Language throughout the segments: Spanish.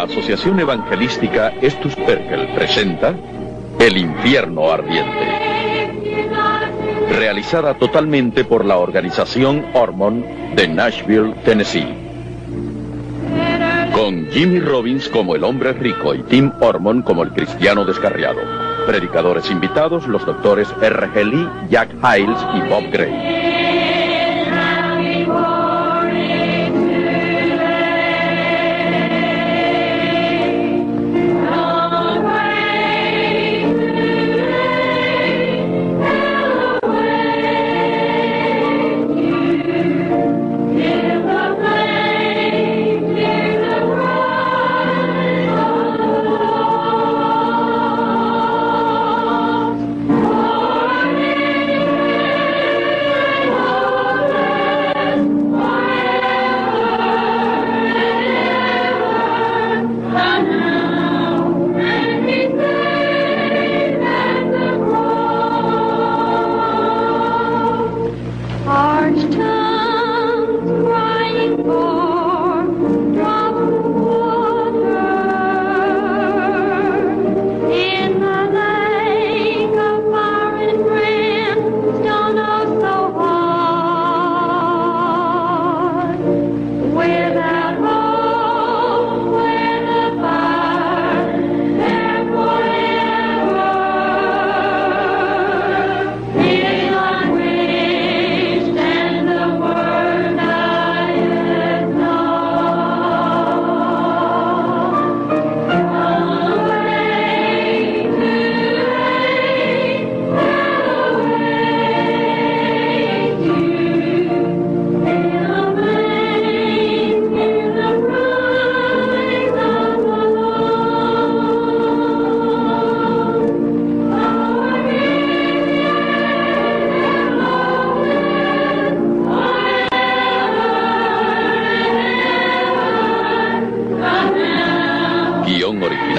Asociación Evangelística Estus Perkel presenta El Infierno Ardiente, realizada totalmente por la organización Ormond de Nashville, Tennessee, con Jimmy Robbins como el hombre rico y Tim Ormond como el cristiano descarriado. Predicadores invitados, los doctores R.G. Lee, Jack Hyles y Bob Gray.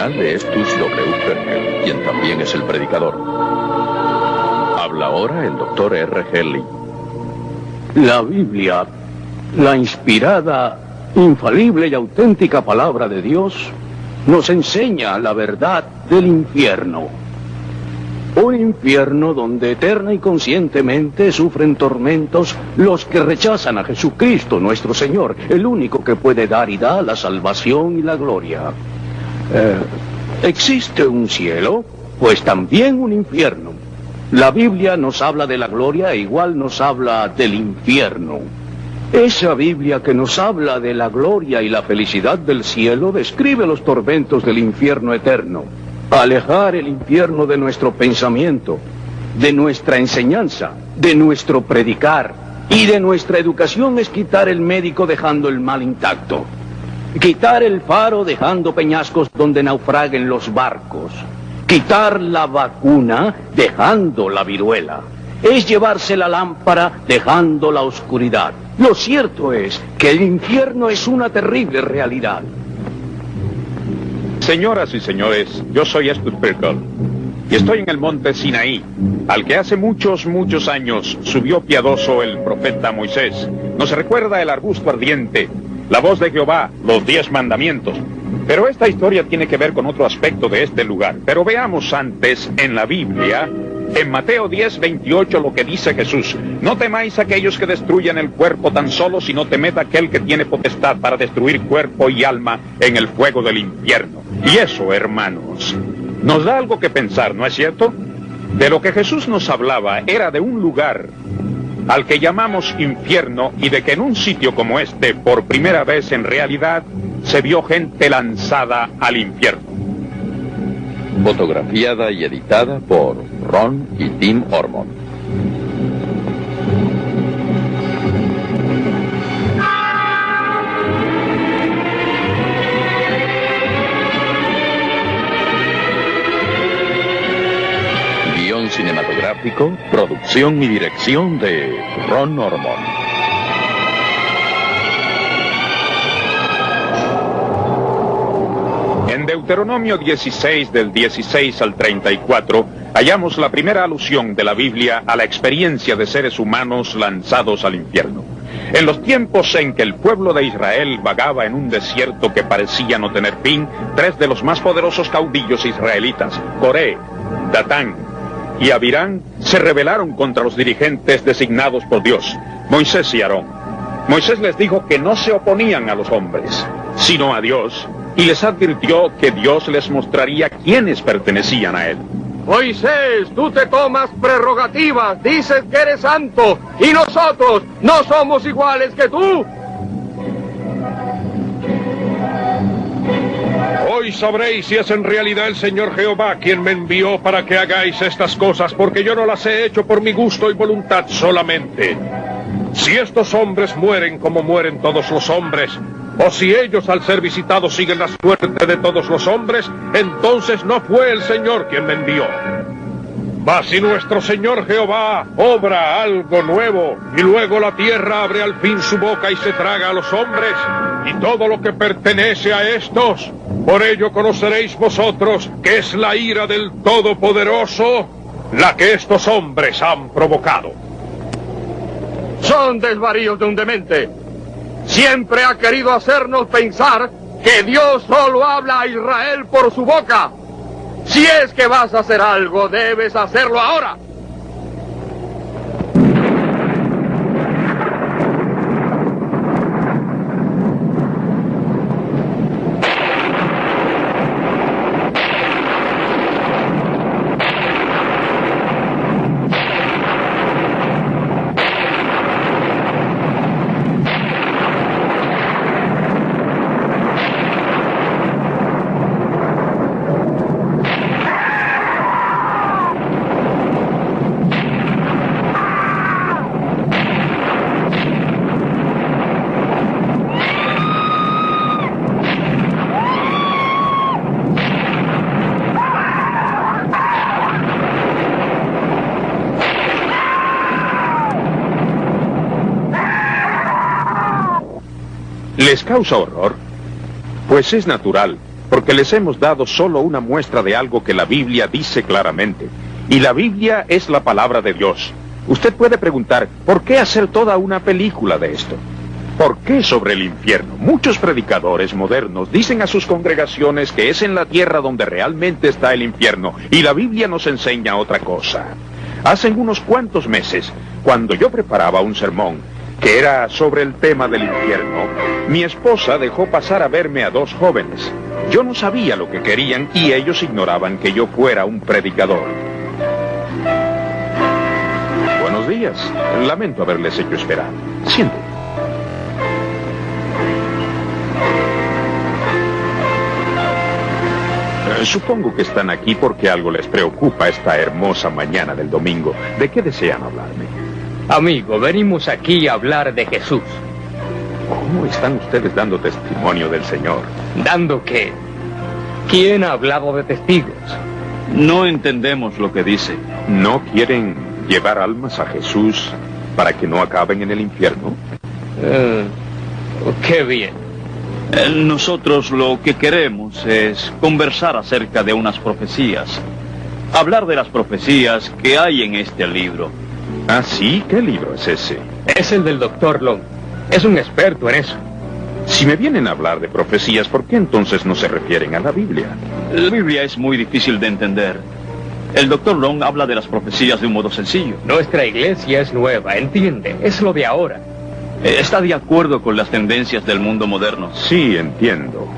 De Estus W. Perkel, quien también es el predicador. Habla ahora el doctor R.G. Lee. La Biblia, la inspirada, infalible y auténtica palabra de Dios, nos enseña la verdad del infierno. Un infierno donde eterna y conscientemente sufren tormentos los que rechazan a Jesucristo, nuestro Señor, el único que puede dar y da la salvación y la gloria. ¿Existe un cielo? Pues también un infierno. La Biblia nos habla de la gloria e igual nos habla del infierno. Esa Biblia que nos habla de la gloria y la felicidad del cielo describe los tormentos del infierno eterno. Alejar el infierno de nuestro pensamiento, de nuestra enseñanza, de nuestro predicar y de nuestra educación es quitar el médico dejando el mal intacto. Quitar el faro dejando peñascos donde naufraguen los barcos. Quitar la vacuna dejando la viruela. Es llevarse la lámpara dejando la oscuridad. Lo cierto es que el infierno es una terrible realidad. Señoras y señores, yo soy Estus Perkel y estoy en el monte Sinaí, al que hace muchos años subió piadoso el profeta Moisés. Nos recuerda el arbusto ardiente, la voz de Jehová, los 10 mandamientos. Pero esta historia tiene que ver con otro aspecto de este lugar. Pero veamos antes en la Biblia, en Mateo 10:28, lo que dice Jesús. No temáis a aquellos que destruyan el cuerpo tan solo, sino temed a aquel que tiene potestad para destruir cuerpo y alma en el fuego del infierno. Y eso, hermanos, nos da algo que pensar, ¿no es cierto? De lo que Jesús nos hablaba era de un lugar al que llamamos infierno, y de que en un sitio como este, por primera vez en realidad, se vio gente lanzada al infierno. Fotografiada y editada por Ron y Tim Ormond. Cinematográfico, producción y dirección de Ron Ormond. En Deuteronomio 16, del 16 al 34, hallamos la primera alusión de la Biblia a la experiencia de seres humanos lanzados al infierno. En los tiempos en que el pueblo de Israel vagaba en un desierto que parecía no tener fin, 3 de los más poderosos caudillos israelitas, Coré, Datán y Abirán, se rebelaron contra los dirigentes designados por Dios, Moisés y Aarón. Moisés les dijo que no se oponían a los hombres, sino a Dios, y les advirtió que Dios les mostraría quiénes pertenecían a él. Moisés, tú te tomas prerrogativas, dices que eres santo, y nosotros no somos iguales que tú. Hoy sabréis si es en realidad el Señor Jehová quien me envió para que hagáis estas cosas, porque yo no las he hecho por mi gusto y voluntad solamente. Si estos hombres mueren como mueren todos los hombres, o si ellos al ser visitados siguen la suerte de todos los hombres, entonces no fue el Señor quien me envió. Mas si nuestro Señor Jehová obra algo nuevo, y luego la tierra abre al fin su boca y se traga a los hombres, y todo lo que pertenece a estos, por ello conoceréis vosotros que es la ira del Todopoderoso la que estos hombres han provocado. Son desvaríos de un demente. Siempre ha querido hacernos pensar que Dios solo habla a Israel por su boca. Si es que vas a hacer algo, debes hacerlo ahora. ¿Les causa horror? Pues es natural, porque les hemos dado solo una muestra de algo que la Biblia dice claramente. Y la Biblia es la palabra de Dios. Usted puede preguntar, ¿por qué hacer toda una película de esto? ¿Por qué sobre el infierno? Muchos predicadores modernos dicen a sus congregaciones que es en la tierra donde realmente está el infierno, y la Biblia nos enseña otra cosa. Hace unos cuantos meses, cuando yo preparaba un sermón, que era sobre el tema del infierno, mi esposa dejó pasar a verme a 2 jóvenes. Yo no sabía lo que querían y ellos ignoraban que yo fuera un predicador. Buenos días. Lamento haberles hecho esperar. Siéntense. Supongo que están aquí porque algo les preocupa esta hermosa mañana del domingo. ¿De qué desean hablarme? Amigo, venimos aquí a hablar de Jesús. ¿Cómo están ustedes dando testimonio del Señor? ¿Dando qué? ¿Quién ha hablado de testigos? No entendemos lo que dice. ¿No quieren llevar almas a Jesús para que no acaben en el infierno? Qué bien. Nosotros lo que queremos es conversar acerca de unas profecías. Hablar de las profecías que hay en este libro. ¿Ah, sí? ¿Qué libro es ese? Es el del Dr. Long. Es un experto en eso. Si me vienen a hablar de profecías, ¿por qué entonces no se refieren a la Biblia? La Biblia es muy difícil de entender. El Dr. Long habla de las profecías de un modo sencillo. Nuestra iglesia es nueva, entiende. Es lo de ahora. ¿Está de acuerdo con las tendencias del mundo moderno? Sí, entiendo.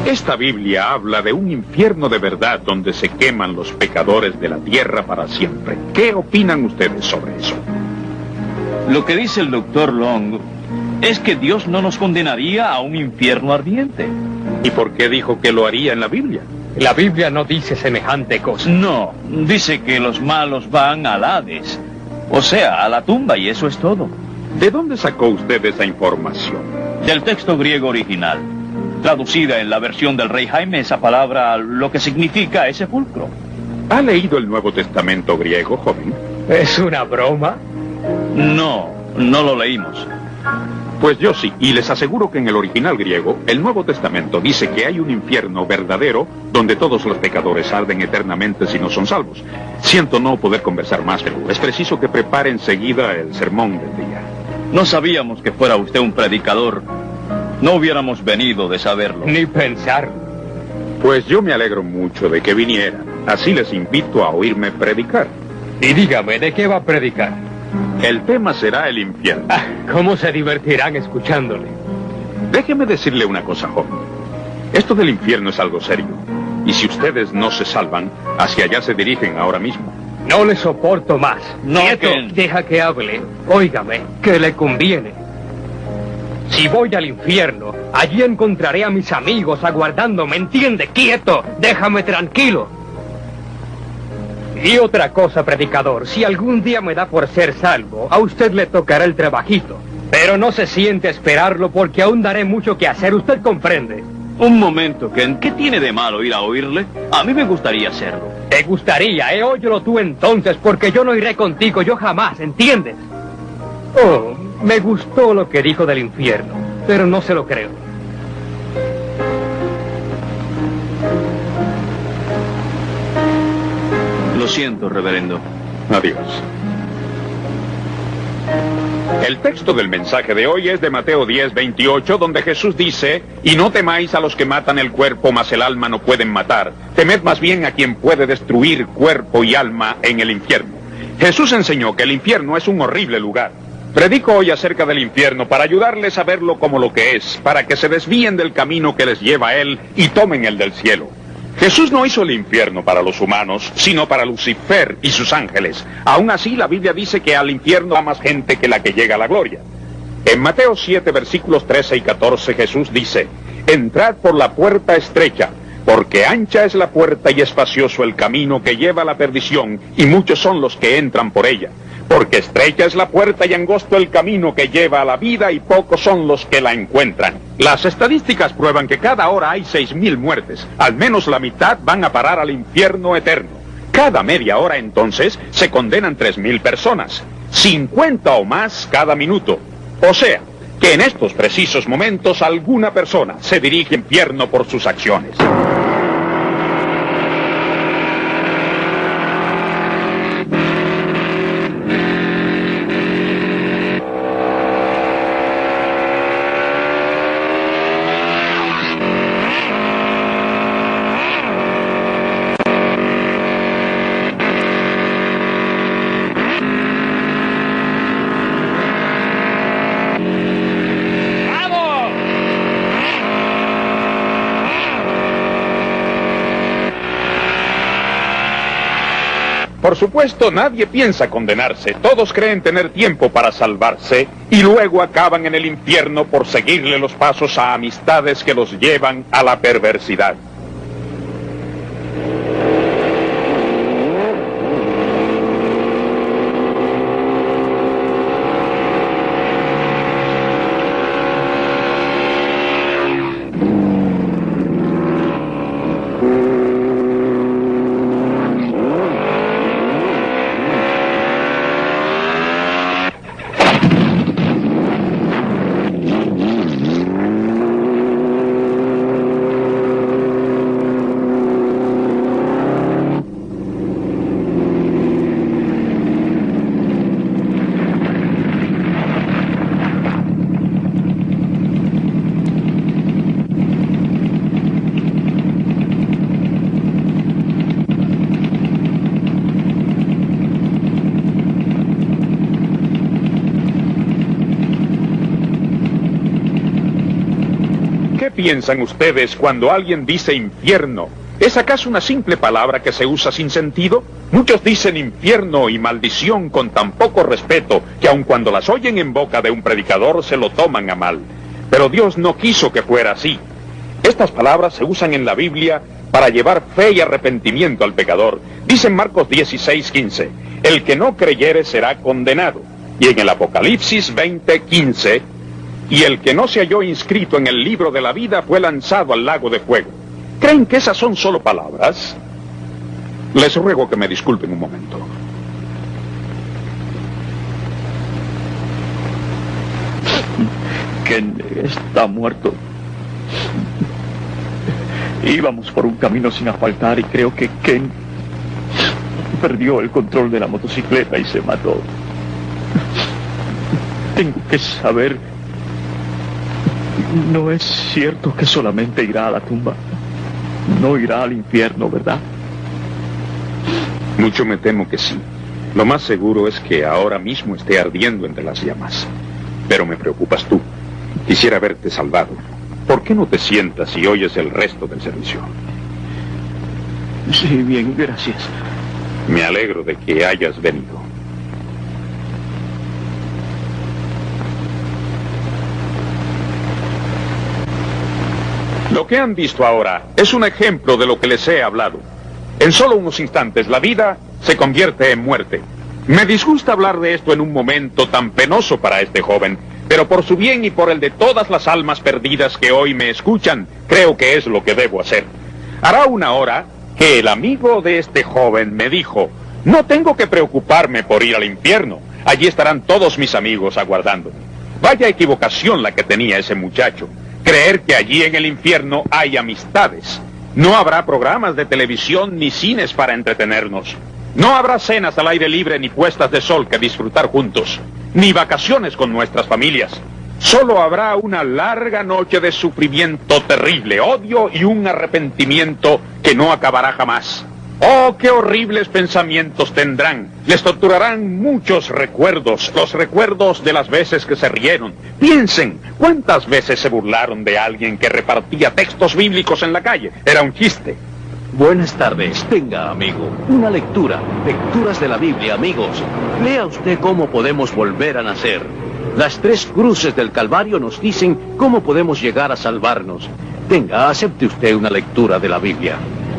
Esta Biblia habla de un infierno de verdad donde se queman los pecadores de la tierra para siempre. ¿Qué opinan ustedes sobre eso? Lo que dice el Dr. Long es que Dios no nos condenaría a un infierno ardiente. ¿Y por qué dijo que lo haría en la Biblia? La Biblia no dice semejante cosa. No, dice que los malos van al Hades, o sea, a la tumba, y eso es todo. ¿De dónde sacó usted esa información? Del texto griego original. Traducida en la versión del Rey Jaime, esa palabra lo que significa es sepulcro. ¿Ha leído el Nuevo Testamento griego, joven? ¿Es una broma? No, no lo leímos. Pues yo sí, y les aseguro que en el original griego, el Nuevo Testamento dice que hay un infierno verdadero donde todos los pecadores arden eternamente si no son salvos. Siento no poder conversar más, pero es preciso que prepare enseguida el sermón del día. No sabíamos que fuera usted un predicador. No hubiéramos venido de saberlo. Ni pensarlo. Pues yo me alegro mucho de que viniera. Así les invito a oírme predicar. Y dígame, ¿de qué va a predicar? El tema será el infierno. ¿Cómo se divertirán escuchándole? Déjeme decirle una cosa, joven. Esto del infierno es algo serio. Y si ustedes no se salvan, hacia allá se dirigen ahora mismo. No le soporto más. No, Quieto, que- deja que hable. Óigame, que le conviene. Si voy al infierno, allí encontraré a mis amigos aguardándome, ¿entiende? Quieto, déjame tranquilo. Y otra cosa, predicador, si algún día me da por ser salvo, a usted le tocará el trabajito. Pero no se siente a esperarlo porque aún daré mucho que hacer, usted comprende. Un momento, Ken. ¿Qué tiene de malo ir a oírle? A mí me gustaría hacerlo. Te gustaría, óyelo tú entonces, porque yo no iré contigo, yo jamás, ¿entiendes? Oh, me gustó lo que dijo del infierno, pero no se lo creo. Lo siento, reverendo. Adiós. El texto del mensaje de hoy es de Mateo 10:28, donde Jesús dice: y no temáis a los que matan el cuerpo, mas el alma no pueden matar. Temed más bien a quien puede destruir cuerpo y alma en el infierno. Jesús enseñó que el infierno es un horrible lugar. Predico hoy acerca del infierno para ayudarles a verlo como lo que es, para que se desvíen del camino que les lleva a él y tomen el del cielo. Jesús no hizo el infierno para los humanos, sino para Lucifer y sus ángeles. Aún así, la Biblia dice que al infierno va más gente que la que llega a la gloria. En Mateo 7, versículos 13 y 14, Jesús dice: entrad por la puerta estrecha, porque ancha es la puerta y espacioso el camino que lleva a la perdición, y muchos son los que entran por ella. Porque estrecha es la puerta y angosto el camino que lleva a la vida, y pocos son los que la encuentran. Las estadísticas prueban que cada hora hay 6,000 muertes. Al menos la mitad van a parar al infierno eterno. Cada media hora, entonces, se condenan 3,000 personas. 50 o más cada minuto. O sea, que en estos precisos momentos alguna persona se dirige al infierno por sus acciones. Por supuesto, nadie piensa condenarse. Todos creen tener tiempo para salvarse y luego acaban en el infierno por seguirle los pasos a amistades que los llevan a la perversidad. ¿Qué piensan ustedes cuando alguien dice infierno? ¿Es acaso una simple palabra que se usa sin sentido? Muchos dicen infierno y maldición con tan poco respeto que aun cuando las oyen en boca de un predicador se lo toman a mal. Pero Dios no quiso que fuera así. Estas palabras se usan en la Biblia para llevar fe y arrepentimiento al pecador. Dice en Marcos 16:15, el que no creyere será condenado. Y en el Apocalipsis 20:15, y el que no se halló inscrito en el libro de la vida fue lanzado al lago de fuego. ¿Creen que esas son solo palabras? Les ruego que me disculpen un momento. Ken está muerto. Íbamos por un camino sin asfaltar y creo que Ken perdió el control de la motocicleta y se mató. Tengo que saber. No es cierto que solamente irá a la tumba. No irá al infierno, ¿verdad? Mucho me temo que sí. Lo más seguro es que ahora mismo esté ardiendo entre las llamas. Pero me preocupas tú. Quisiera verte salvado. ¿Por qué no te sientas y oyes el resto del servicio? Sí, bien, gracias. Me alegro de que hayas venido. Lo que han visto ahora es un ejemplo de lo que les he hablado. En solo unos instantes la vida se convierte en muerte. Me disgusta hablar de esto en un momento tan penoso para este joven, pero por su bien y por el de todas las almas perdidas que hoy me escuchan, creo que es lo que debo hacer. Hará una hora que el amigo de este joven me dijo: no tengo que preocuparme por ir al infierno, allí estarán todos mis amigos aguardándome. Vaya equivocación la que tenía ese muchacho, creer que allí en el infierno hay amistades. No habrá programas de televisión ni cines para entretenernos. No habrá cenas al aire libre ni puestas de sol que disfrutar juntos, ni vacaciones con nuestras familias. Solo habrá una larga noche de sufrimiento terrible, odio y un arrepentimiento que no acabará jamás. ¡Oh, qué horribles pensamientos tendrán! Les torturarán muchos recuerdos, los recuerdos de las veces que se rieron. Piensen, ¿cuántas veces se burlaron de alguien que repartía textos bíblicos en la calle? Era un chiste. Buenas tardes. Tenga, amigo, una lectura. Lecturas de la Biblia, amigos. Lea usted cómo podemos volver a nacer. Las 3 cruces del Calvario nos dicen cómo podemos llegar a salvarnos. Tenga, acepte usted una lectura de la Biblia.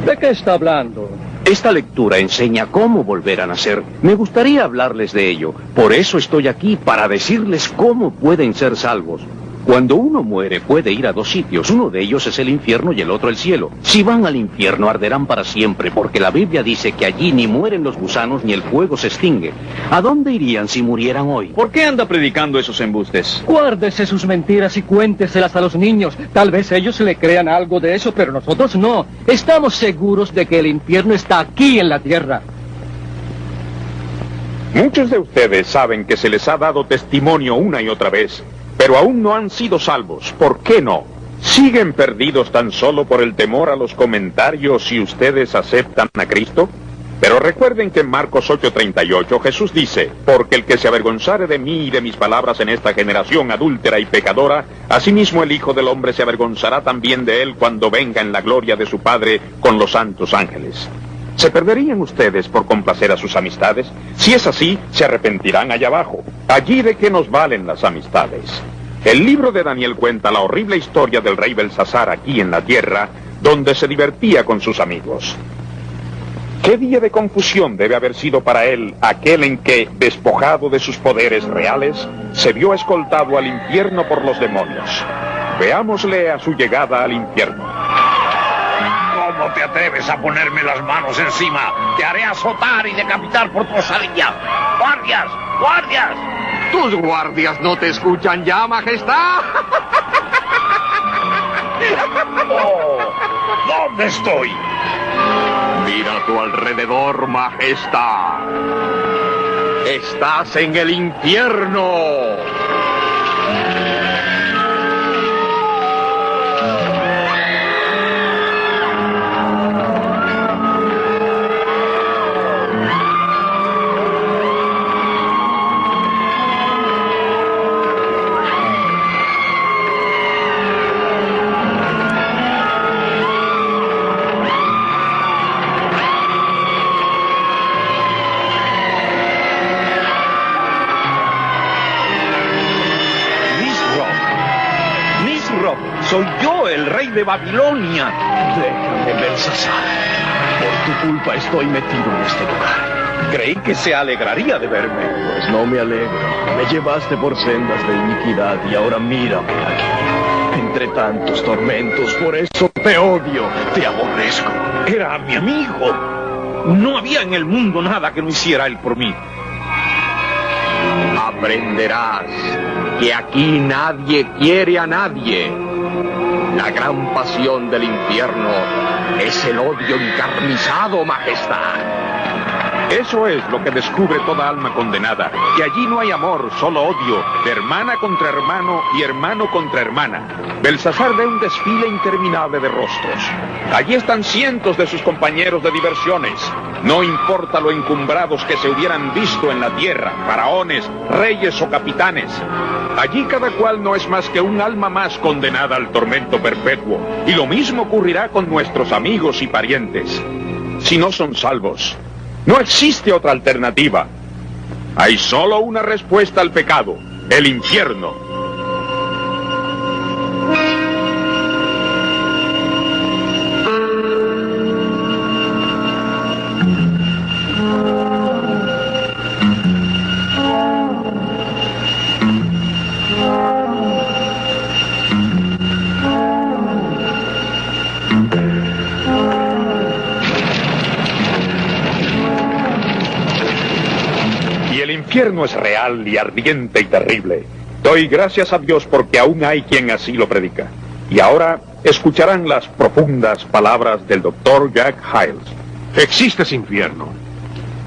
¿De qué está hablando? Esta lectura enseña cómo volver a nacer. Me gustaría hablarles de ello. Por eso estoy aquí, para decirles cómo pueden ser salvos. Cuando uno muere puede ir a 2 sitios. Uno de ellos es el infierno y el otro el cielo. Si van al infierno arderán para siempre, porque la Biblia dice que allí ni mueren los gusanos ni el fuego se extingue. ¿A dónde irían si murieran hoy? ¿Por qué anda predicando esos embustes? Guárdese sus mentiras y cuénteselas a los niños. Tal vez ellos le crean algo de eso, pero nosotros no. Estamos seguros de que el infierno está aquí en la tierra. Muchos de ustedes saben que se les ha dado testimonio una y otra vez, pero aún no han sido salvos. ¿Por qué no? ¿Siguen perdidos tan solo por el temor a los comentarios si ustedes aceptan a Cristo? Pero recuerden que en Marcos 8:38 Jesús dice: porque el que se avergonzare de mí y de mis palabras en esta generación adúltera y pecadora, asimismo el Hijo del Hombre se avergonzará también de él cuando venga en la gloria de su Padre con los santos ángeles. ¿Se perderían ustedes por complacer a sus amistades? Si es así, se arrepentirán allá abajo. ¿Allí de qué nos valen las amistades? El libro de Daniel cuenta la horrible historia del rey Belsasar aquí en la tierra, donde se divertía con sus amigos. ¿Qué día de confusión debe haber sido para él aquel en que, despojado de sus poderes reales, se vio escoltado al infierno por los demonios? Veámosle a su llegada al infierno. ¿Cómo te atreves a ponerme las manos encima? Te haré azotar y decapitar por tu osadía. ¡Guardias! ¡Guardias! ¿Tus guardias no te escuchan ya, majestad? Oh, ¿dónde estoy? Mira a tu alrededor, majestad. Estás en el infierno. Soy yo, el rey de Babilonia. Déjame, Belsasar. Por tu culpa estoy metido en este lugar. Creí que se alegraría de verme. Pues no me alegro. Me llevaste por sendas de iniquidad y ahora mírame aquí. Entre tantos tormentos, por eso te odio, te aborrezco. Era mi amigo. No había en el mundo nada que no hiciera él por mí. Aprenderás que aquí nadie quiere a nadie. La gran pasión del infierno es el odio encarnizado, majestad. Eso es lo que descubre toda alma condenada, que allí no hay amor, solo odio, de hermana contra hermano y hermano contra hermana. Belsasar ve un desfile interminable de rostros. Allí están cientos de sus compañeros de diversiones. No importa lo encumbrados que se hubieran visto en la tierra, faraones, reyes o capitanes. Allí cada cual no es más que un alma más condenada al tormento perpetuo. Y lo mismo ocurrirá con nuestros amigos y parientes. Si no son salvos, no existe otra alternativa. Hay solo una respuesta al pecado: el infierno. El infierno es real y ardiente y terrible. Doy gracias a Dios porque aún hay quien así lo predica. Y ahora escucharán las profundas palabras del doctor Jack Hyles. Existe ese infierno.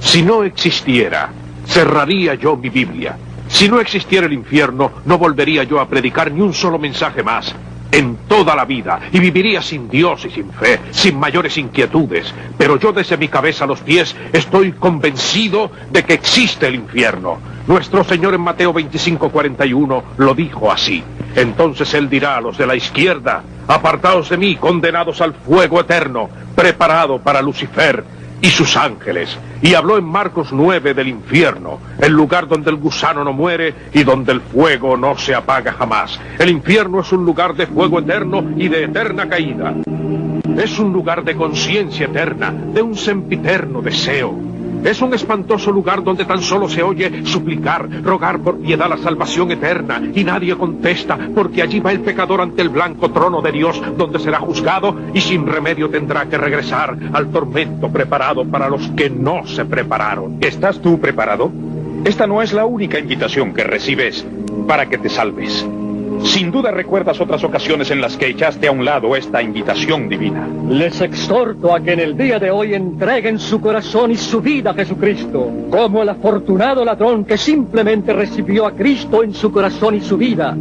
Si no existiera, cerraría yo mi Biblia. Si no existiera el infierno, no volvería yo a predicar ni un solo mensaje más en toda la vida, y viviría sin Dios y sin fe, sin mayores inquietudes. Pero yo desde mi cabeza a los pies estoy convencido de que existe el infierno. Nuestro Señor en Mateo 25:41 lo dijo así. Entonces Él dirá a los de la izquierda: apartaos de mí, condenados al fuego eterno, preparado para Lucifer y sus ángeles. Y habló en Marcos 9 del infierno, el lugar donde el gusano no muere y donde el fuego no se apaga jamás. El infierno es un lugar de fuego eterno y de eterna caída. Es un lugar de conciencia eterna, de un sempiterno deseo. Es un espantoso lugar donde tan solo se oye suplicar, rogar por piedad la salvación eterna, y nadie contesta, porque allí va el pecador ante el blanco trono de Dios, donde será juzgado y sin remedio tendrá que regresar al tormento preparado para los que no se prepararon. ¿Estás tú preparado? Esta no es la única invitación que recibes para que te salves. Sin duda recuerdas otras ocasiones en las que echaste a un lado esta invitación divina. Les exhorto a que en el día de hoy entreguen su corazón y su vida a Jesucristo, como el afortunado ladrón que simplemente recibió a Cristo en su corazón y su vida.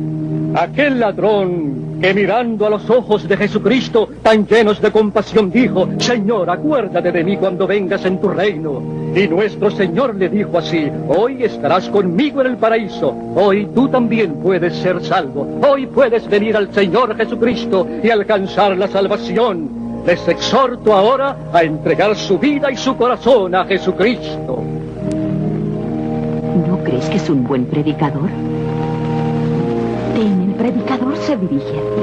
Aquel ladrón que mirando a los ojos de Jesucristo, tan llenos de compasión, dijo: Señor, acuérdate de mí cuando vengas en tu reino. Y nuestro Señor le dijo así: hoy estarás conmigo en el paraíso. Hoy tú también puedes ser salvo. Hoy puedes venir al Señor Jesucristo y alcanzar la salvación. Les exhorto ahora a entregar su vida y su corazón a Jesucristo. ¿No crees que es un buen predicador? El predicador se dirige a ti.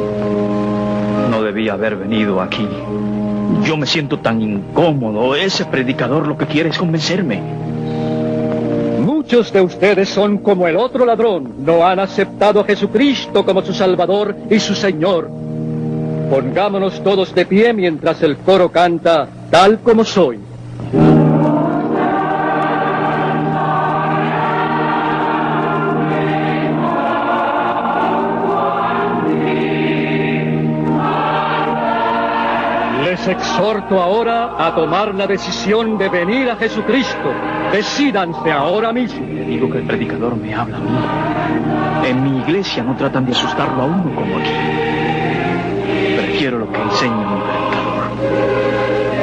No debía haber venido aquí. Yo me siento tan incómodo. Ese predicador lo que quiere es convencerme. Muchos de ustedes son como el otro ladrón. No han aceptado a Jesucristo como su Salvador y su Señor. Pongámonos todos de pie mientras el coro canta Tal como soy. Les exhorto ahora a tomar la decisión de venir a Jesucristo. Decídanse ahora mismo. Digo que el predicador me habla a mí. En mi iglesia no tratan de asustarlo a uno como aquí. Prefiero lo que enseña mi predicador.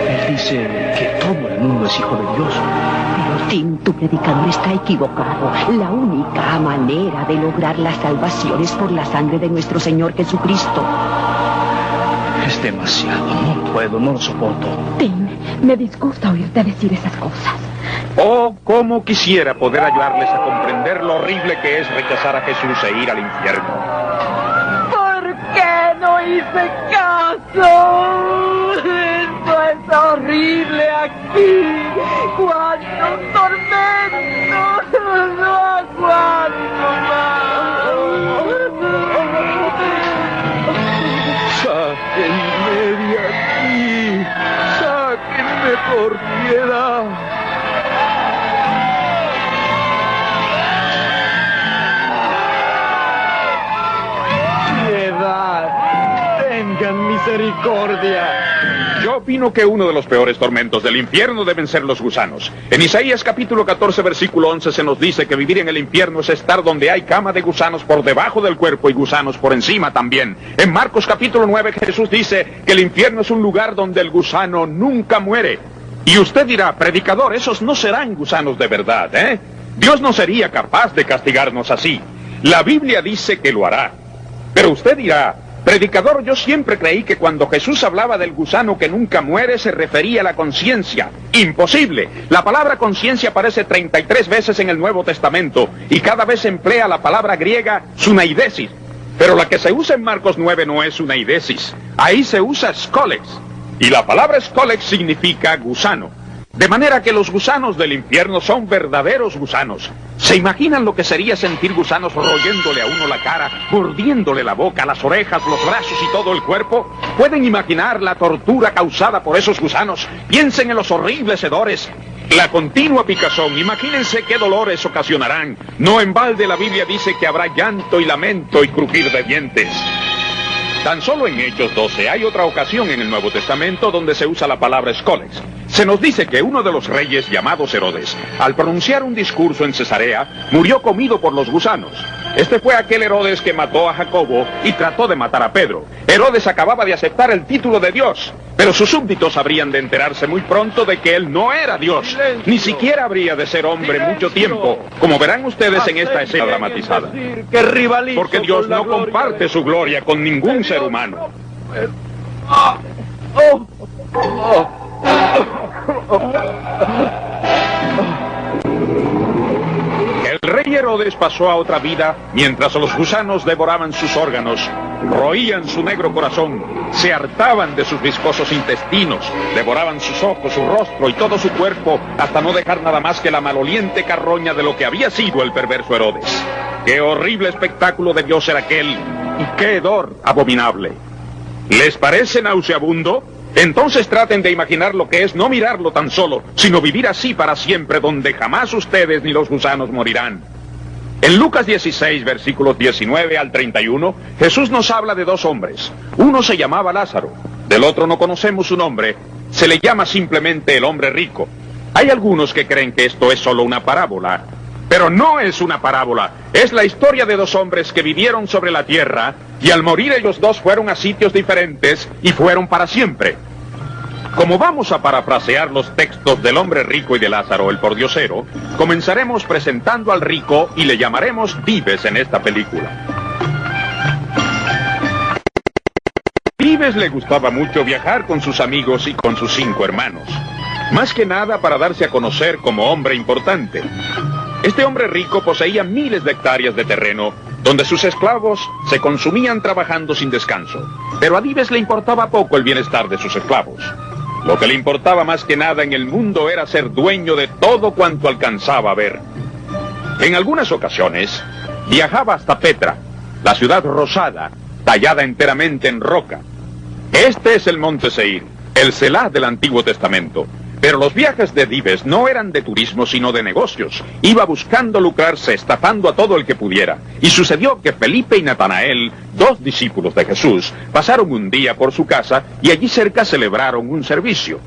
Él dice que todo el mundo es hijo de Dios. Pero Tim, tu predicador está equivocado. La única manera de lograr la salvación es por la sangre de nuestro Señor Jesucristo. Es demasiado, no puedo, no lo soporto. Tim, me disgusta oírte decir esas cosas. Oh, cómo quisiera poder ayudarles a comprender lo horrible que es rechazar a Jesús e ir al infierno. ¿Por qué no hice caso? Esto es horrible aquí. ¡Cuántos tormentos! ¡No aguanto más! ¡Sáquenme de aquí! ¡Sáquenme por piedad! misericordia. Yo opino que uno de los peores tormentos del infierno deben ser los gusanos. En Isaías capítulo 14, versículo 11 se nos dice que vivir en el infierno es estar donde hay cama de gusanos por debajo del cuerpo y gusanos por encima también. En Marcos capítulo 9 Jesús dice que el infierno es un lugar donde el gusano nunca muere. Y usted dirá, predicador, esos no serán gusanos de verdad, ¿eh? Dios no sería capaz de castigarnos así. La Biblia dice que lo hará. Pero usted dirá, predicador, yo siempre creí que cuando Jesús hablaba del gusano que nunca muere se refería a la conciencia. Imposible. La palabra conciencia aparece 33 veces en el Nuevo Testamento y cada vez emplea la palabra griega sunaidesis. Pero la que se usa en Marcos 9 no es sunaidesis. Ahí se usa skolex. Y la palabra skolex significa gusano. De manera que los gusanos del infierno son verdaderos gusanos. ¿Se imaginan lo que sería sentir gusanos royéndole a uno la cara, mordiéndole la boca, las orejas, los brazos y todo el cuerpo? ¿Pueden imaginar la tortura causada por esos gusanos? Piensen en los horribles hedores, la continua picazón. Imagínense qué dolores ocasionarán. No en balde la Biblia dice que habrá llanto y lamento y crujir de dientes. Tan solo en Hechos 12 hay otra ocasión en el Nuevo Testamento donde se usa la palabra skolex. Se nos dice que uno de los reyes llamados Herodes, al pronunciar un discurso en Cesarea, murió comido por los gusanos. Este fue aquel Herodes que mató a Jacobo y trató de matar a Pedro. Herodes acababa de aceptar el título de Dios, pero sus súbditos habrían de enterarse muy pronto de que él no era Dios. Ni siquiera habría de ser hombre mucho tiempo, como verán ustedes en esta escena dramatizada. Porque Dios no comparte su gloria con ningún ser humano. El rey Herodes pasó a otra vida mientras los gusanos devoraban sus órganos, roían su negro corazón, se hartaban de sus viscosos intestinos, devoraban sus ojos, su rostro y todo su cuerpo hasta no dejar nada más que la maloliente carroña de lo que había sido el perverso Herodes. ¡Qué horrible espectáculo debió ser aquel! ¡Y qué hedor abominable! ¿Les parece nauseabundo? Entonces traten de imaginar lo que es no mirarlo tan solo, sino vivir así para siempre, donde jamás ustedes ni los gusanos morirán. En Lucas 16, versículos 19 al 31, Jesús nos habla de dos hombres. Uno se llamaba Lázaro, del otro no conocemos su nombre, se le llama simplemente el hombre rico. Hay algunos que creen que esto es solo una parábola, pero no es una parábola, es la historia de dos hombres que vivieron sobre la tierra, y al morir ellos dos fueron a sitios diferentes y fueron para siempre. Como vamos a parafrasear los textos del hombre rico y de Lázaro, el pordiosero, comenzaremos presentando al rico y le llamaremos Dives en esta película. Dives le gustaba mucho viajar con sus amigos y con sus 5 hermanos, más que nada para darse a conocer como hombre importante. Este hombre rico poseía miles de hectáreas de terreno, donde sus esclavos se consumían trabajando sin descanso. Pero a Dives le importaba poco el bienestar de sus esclavos. Lo que le importaba más que nada en el mundo era ser dueño de todo cuanto alcanzaba a ver. En algunas ocasiones, viajaba hasta Petra, la ciudad rosada, tallada enteramente en roca. Este es el monte Seir, el Selah del Antiguo Testamento. Pero los viajes de Dives no eran de turismo, sino de negocios. Iba buscando lucrarse, estafando a todo el que pudiera. Y sucedió que Felipe y Natanael, 2 discípulos de Jesús, pasaron un día por su casa y allí cerca celebraron un servicio.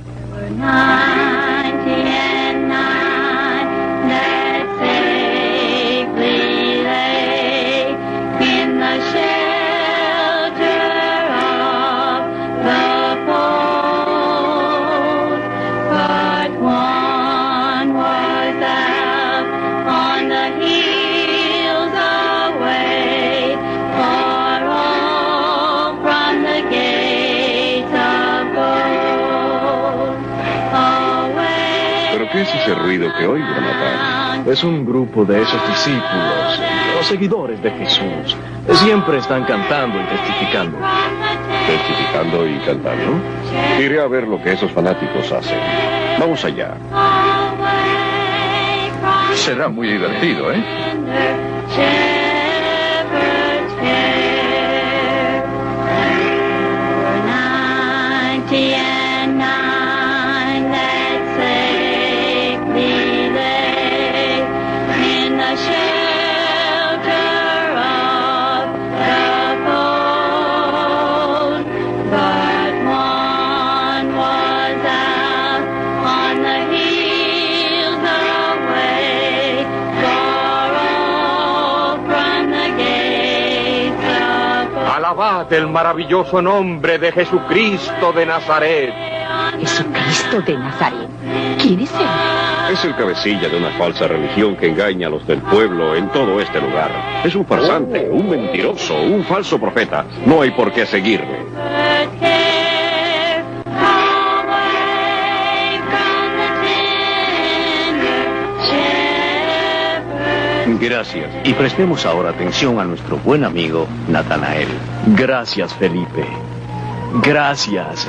¿Qué es ese ruido que oigo, Natán? Es un grupo de esos discípulos, los seguidores de Jesús. Siempre están cantando y testificando. ¿Testificando y cantando? Iré a ver lo que esos fanáticos hacen. Vamos allá. Será muy divertido, ¿eh? But one Alabad el maravilloso nombre de Jesucristo de Nazaret. Jesucristo de Nazaret. ¿Quién es él? Es el cabecilla de una falsa religión que engaña a los del pueblo en todo este lugar. Es un farsante, un mentiroso, un falso profeta. No hay por qué seguirle. Gracias. Y prestemos ahora atención a nuestro buen amigo Natanael. Gracias, Felipe. Gracias.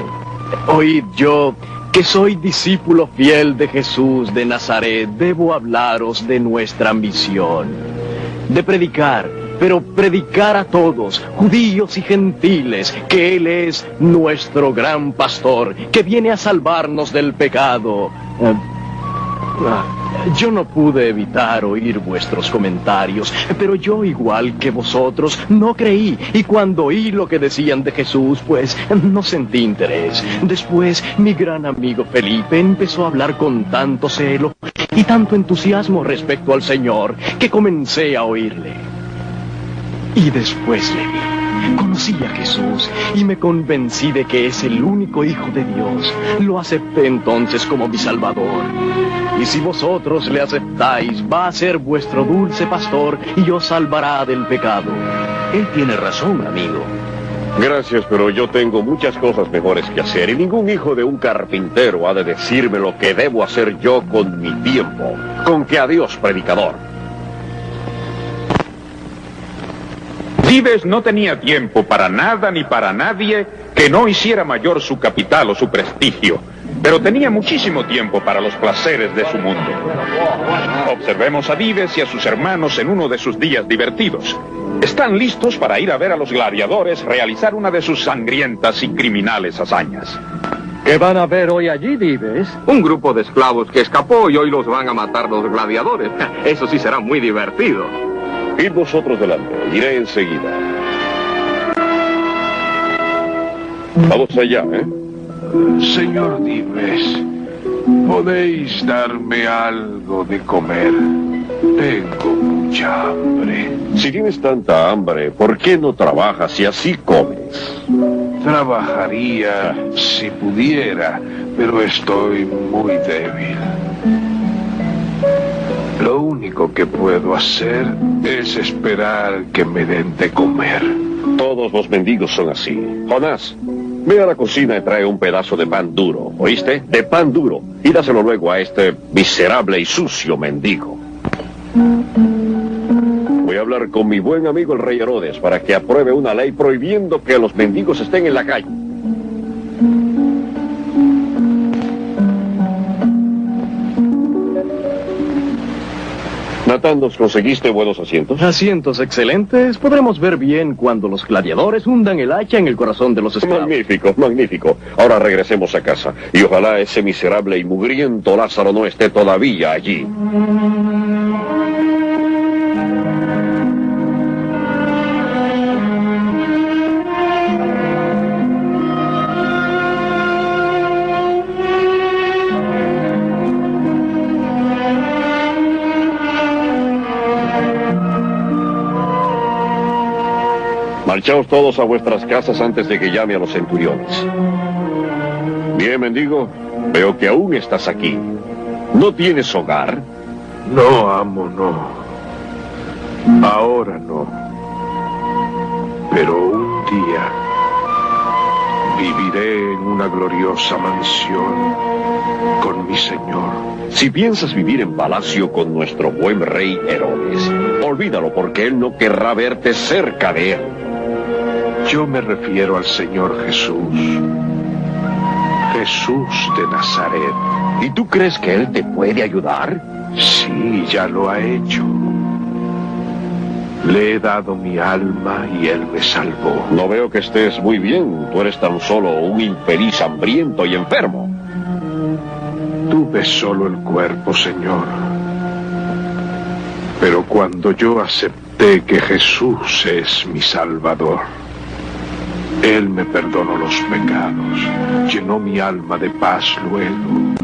Oíd, yo, que soy discípulo fiel de Jesús de Nazaret, debo hablaros de nuestra misión. De predicar, pero predicar a todos, judíos y gentiles, que Él es nuestro gran pastor, que viene a salvarnos del pecado. Yo no pude evitar oír vuestros comentarios, pero yo, igual que vosotros, no creí. Y cuando oí lo que decían de Jesús, pues no sentí interés. Después, mi gran amigo Felipe empezó a hablar con tanto celo y tanto entusiasmo respecto al Señor, que comencé a oírle. Y después le vi. Conocí a Jesús y me convencí de que es el único Hijo de Dios. Lo acepté entonces como mi Salvador. Y si vosotros le aceptáis, va a ser vuestro dulce pastor y os salvará del pecado. Él tiene razón, amigo. Gracias, pero yo tengo muchas cosas mejores que hacer y ningún hijo de un carpintero ha de decirme lo que debo hacer yo con mi tiempo. Con que adiós, predicador. Dives no tenía tiempo para nada ni para nadie que no hiciera mayor su capital o su prestigio, pero tenía muchísimo tiempo para los placeres de su mundo. Observemos a Dives y a sus hermanos en uno de sus días divertidos. Están listos para ir a ver a los gladiadores realizar una de sus sangrientas y criminales hazañas. ¿Qué van a ver hoy allí, Dives? Un grupo de esclavos que escapó y hoy los van a matar los gladiadores. Eso sí será muy divertido. Id vosotros delante, iré enseguida. Vamos allá, ¿eh? Señor Dives, ¿podéis darme algo de comer? Tengo mucha hambre. Si tienes tanta hambre, ¿por qué no trabajas y así comes? Trabajaría si pudiera, pero estoy muy débil. Lo único que puedo hacer es esperar que me den de comer. Todos los mendigos son así. Jonás, ve a la cocina y trae un pedazo de pan duro, ¿oíste? De pan duro. Y dáselo luego a este miserable y sucio mendigo. Voy a hablar con mi buen amigo el rey Herodes para que apruebe una ley prohibiendo que los mendigos estén en la calle. Natán, ¿nos conseguiste buenos asientos? Asientos excelentes. Podremos ver bien cuando los gladiadores hundan el hacha en el corazón de los esclavos. Magnífico, magnífico. Ahora regresemos a casa. Y ojalá ese miserable y mugriento Lázaro no esté todavía allí. Marchaos todos a vuestras casas antes de que llame a los centuriones. Bien, mendigo, veo que aún estás aquí. ¿No tienes hogar? No, amo, no. Ahora no. Pero un día viviré en una gloriosa mansión con mi Señor. Si piensas vivir en palacio con nuestro buen rey Herodes, olvídalo porque él no querrá verte cerca de él. Yo me refiero al Señor Jesús. Jesús de Nazaret. ¿Y tú crees que Él te puede ayudar? Sí, ya lo ha hecho. Le he dado mi alma y Él me salvó. No veo que estés muy bien. Tú eres tan solo un infeliz hambriento y enfermo. Tú ves solo el cuerpo, Señor. Pero cuando yo acepté que Jesús es mi Salvador, Él me perdonó los pecados, llenó mi alma de paz luego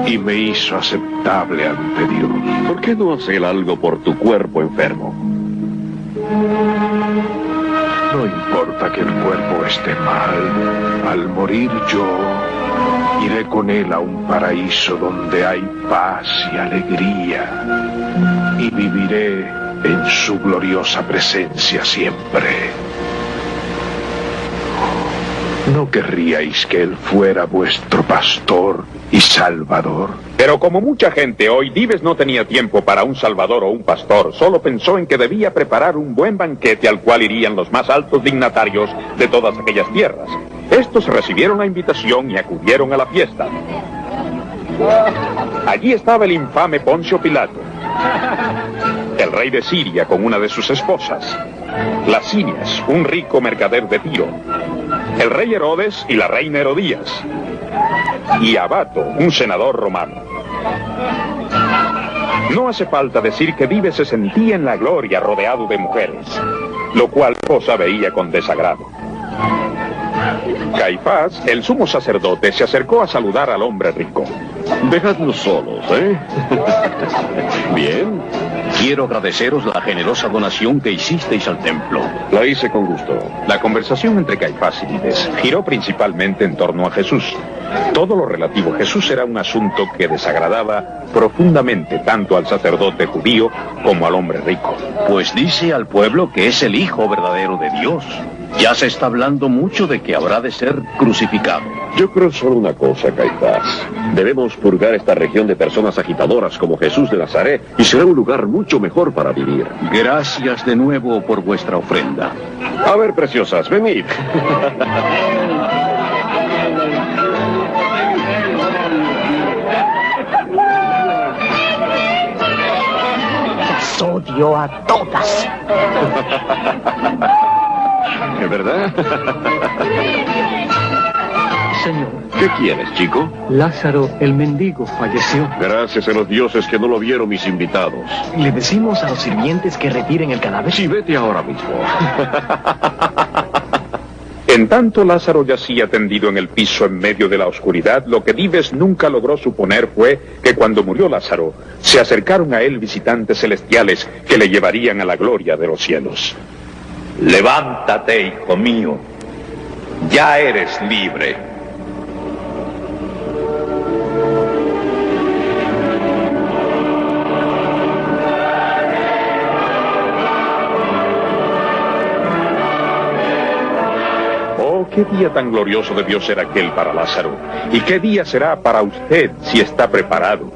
y me hizo aceptable ante Dios. ¿Por qué no hace Él algo por tu cuerpo enfermo? No importa que el cuerpo esté mal, al morir yo, iré con él a un paraíso donde hay paz y alegría, y viviré en su gloriosa presencia siempre. ¿No querríais que él fuera vuestro pastor y salvador? Pero como mucha gente hoy, Dives no tenía tiempo para un salvador o un pastor. Solo pensó en que debía preparar un buen banquete al cual irían los más altos dignatarios de todas aquellas tierras. Estos recibieron la invitación y acudieron a la fiesta. Allí estaba el infame Poncio Pilato, el rey de Siria con una de sus esposas, Lasinias, un rico mercader de Tiro, el rey Herodes y la reina Herodías, y Abato, un senador romano. No hace falta decir que Dives se sentía en la gloria rodeado de mujeres, lo cual cosa veía con desagrado. Caifás, el sumo sacerdote, se acercó a saludar al hombre rico. Dejadnos solos, ¿eh? Bien. Quiero agradeceros la generosa donación que hicisteis al templo. La hice con gusto. La conversación entre Caifás y Dives giró principalmente en torno a Jesús. Todo lo relativo a Jesús era un asunto que desagradaba profundamente tanto al sacerdote judío como al hombre rico. Pues dice al pueblo que es el Hijo verdadero de Dios. Ya se está hablando mucho de que habrá de ser crucificado. Yo creo solo una cosa, Caifás. Debemos purgar esta región de personas agitadoras como Jesús de Nazaret y será un lugar mucho mejor para vivir. Gracias de nuevo por vuestra ofrenda. A ver, preciosas, venid. Las odio a todas. ¿Es verdad? Señor. ¿Qué quieres, chico? Lázaro, el mendigo, falleció. Gracias a los dioses que no lo vieron mis invitados. ¿Le decimos a los sirvientes que retiren el cadáver? Sí, vete ahora mismo. En tanto Lázaro yacía tendido en el piso en medio de la oscuridad, lo que Dives nunca logró suponer fue que cuando murió Lázaro, se acercaron a él visitantes celestiales que le llevarían a la gloria de los cielos. Levántate, hijo mío. Ya eres libre. Oh, qué día tan glorioso debió ser aquel para Lázaro. ¿Y qué día será para usted si está preparado?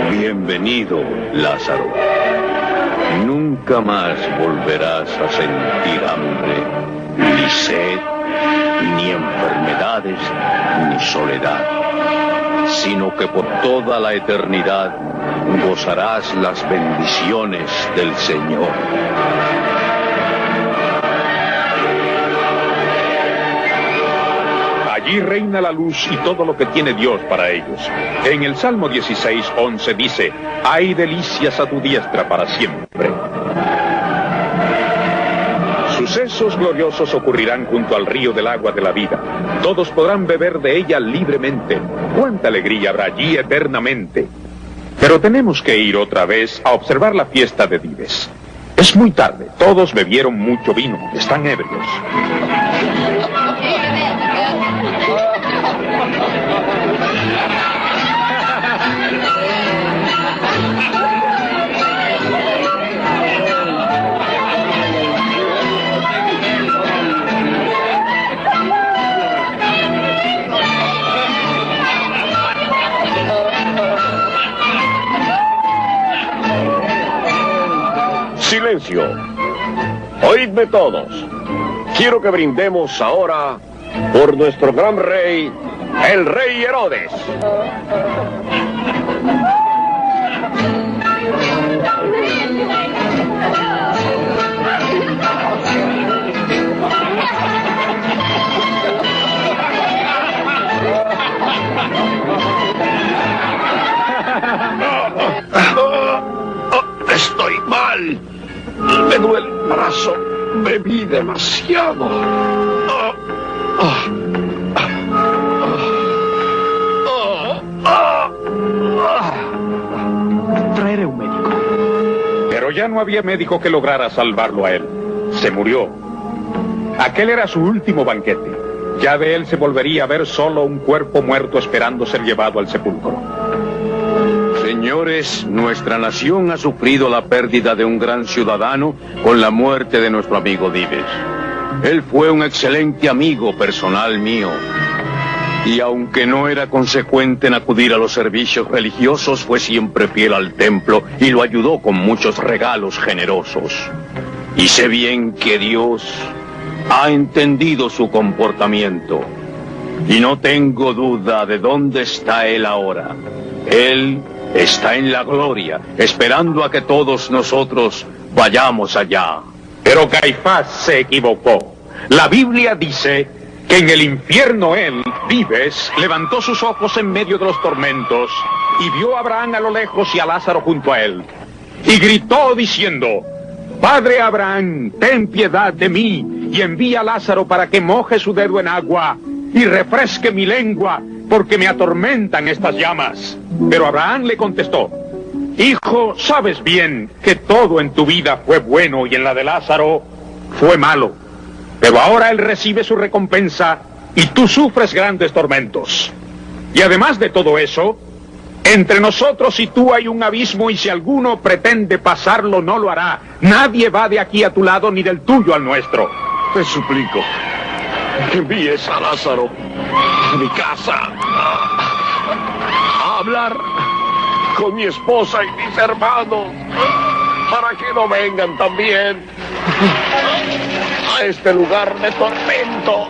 Bienvenido, Lázaro. Nunca más volverás a sentir hambre, ni sed, ni enfermedades, ni soledad, sino que por toda la eternidad gozarás las bendiciones del Señor. Allí reina la luz y todo lo que tiene Dios para ellos. En el Salmo 16:11 dice: hay delicias a tu diestra para siempre. Sucesos gloriosos ocurrirán junto al río del agua de la vida. Todos podrán beber de ella libremente. ¡Cuánta alegría habrá allí eternamente! Pero tenemos que ir otra vez a observar la fiesta de Dives. Es muy tarde, todos bebieron mucho vino, están ebrios. Silencio. Oídme todos. Quiero que brindemos ahora por nuestro gran rey, el rey Herodes. Estoy mal. Me duele el brazo. Bebí demasiado. Traeré un médico. Pero ya no había médico que lograra salvarlo a él. Se murió. Aquel era su último banquete. Ya de él se volvería a ver solo un cuerpo muerto esperando ser llevado al sepulcro. Señores, nuestra nación ha sufrido la pérdida de un gran ciudadano con la muerte de nuestro amigo Dives. Él fue un excelente amigo personal mío. Y aunque no era consecuente en acudir a los servicios religiosos, fue siempre fiel al templo y lo ayudó con muchos regalos generosos. Y sé bien que Dios ha entendido su comportamiento. Y no tengo duda de dónde está él ahora. Él está en la gloria, esperando a que todos nosotros vayamos allá. Pero Caifás se equivocó. La Biblia dice que en el infierno él, Dives, levantó sus ojos en medio de los tormentos y vio a Abraham a lo lejos y a Lázaro junto a él. Y gritó diciendo: Padre Abraham, ten piedad de mí y envía a Lázaro para que moje su dedo en agua y refresque mi lengua, porque me atormentan estas llamas. Pero Abraham le contestó: Hijo, sabes bien que todo en tu vida fue bueno y en la de Lázaro fue malo. Pero ahora él recibe su recompensa y tú sufres grandes tormentos. Y además de todo eso, entre nosotros y tú hay un abismo, y si alguno pretende pasarlo no lo hará. Nadie va de aquí a tu lado ni del tuyo al nuestro. Te suplico que envíes a Lázaro a mi casa a hablar con mi esposa y mis hermanos, para que no vengan también a este lugar de tormento.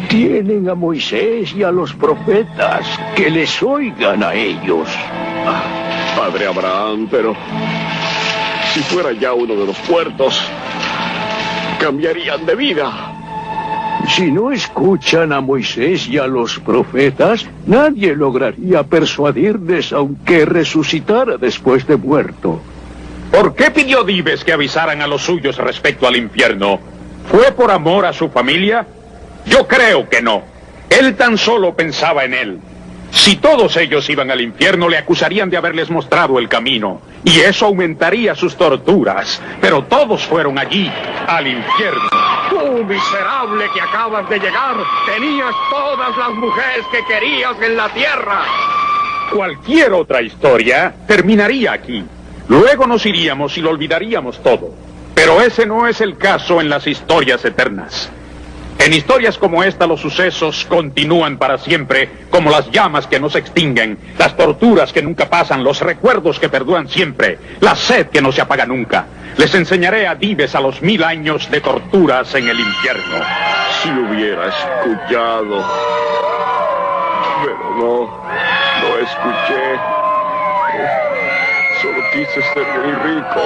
Tienen a Moisés y a los profetas, que les oigan a ellos. Padre Abraham, pero si fuera ya uno de los puertos, cambiarían de vida. Si no escuchan a Moisés y a los profetas, nadie lograría persuadirles aunque resucitara después de muerto. ¿Por qué pidió Dives que avisaran a los suyos respecto al infierno? ¿Fue por amor a su familia? Yo creo que no. Él tan solo pensaba en él. Si todos ellos iban al infierno, le acusarían de haberles mostrado el camino, y eso aumentaría sus torturas. Pero todos fueron allí, al infierno. Tú, miserable que acabas de llegar, tenías todas las mujeres que querías en la tierra. Cualquier otra historia terminaría aquí. Luego nos iríamos y lo olvidaríamos todo. Pero ese no es el caso en las historias eternas. En historias como esta, los sucesos continúan para siempre, como las llamas que no se extinguen, las torturas que nunca pasan, los recuerdos que perduran siempre, la sed que no se apaga nunca. Les enseñaré a Dives a los 1000 años de torturas en el infierno. Si hubiera escuchado, pero no escuché. Solo quise ser muy rico.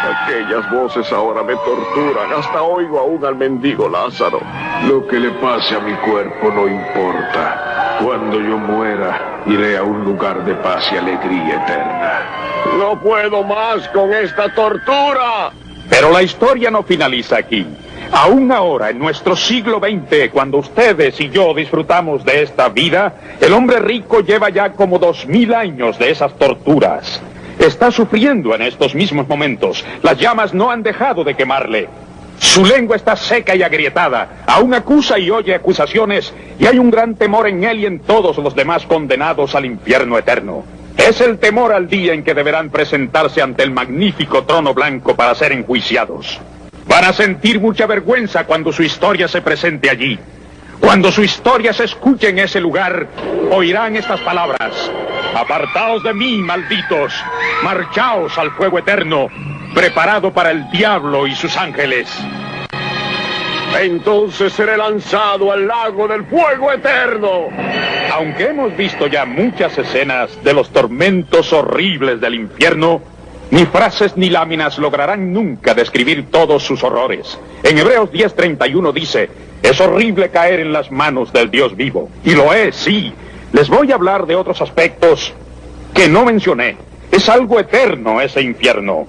Aquellas voces ahora me torturan. Hasta oigo aún al mendigo Lázaro. Lo que le pase a mi cuerpo no importa. Cuando yo muera, iré a un lugar de paz y alegría eterna. No puedo más con esta tortura. Pero la historia no finaliza aquí. Aún ahora, en nuestro siglo XX, cuando ustedes y yo disfrutamos de esta vida, el hombre rico lleva ya como 2000 años de esas torturas. Está sufriendo en estos mismos momentos. Las llamas no han dejado de quemarle. Su lengua está seca y agrietada. Aún acusa y oye acusaciones, y hay un gran temor en él y en todos los demás condenados al infierno eterno. Es el temor al día en que deberán presentarse ante el magnífico trono blanco para ser enjuiciados. Van a sentir mucha vergüenza cuando su historia se presente allí. Cuando su historia se escuche en ese lugar, oirán estas palabras: apartaos de mí, malditos, marchaos al fuego eterno, preparado para el diablo y sus ángeles. Entonces seré lanzado al lago del fuego eterno. Aunque hemos visto ya muchas escenas de los tormentos horribles del infierno, ni frases ni láminas lograrán nunca describir todos sus horrores. En Hebreos 10:31 dice: es horrible caer en las manos del Dios vivo. Y lo es, sí. Les voy a hablar de otros aspectos que no mencioné. Es algo eterno ese infierno.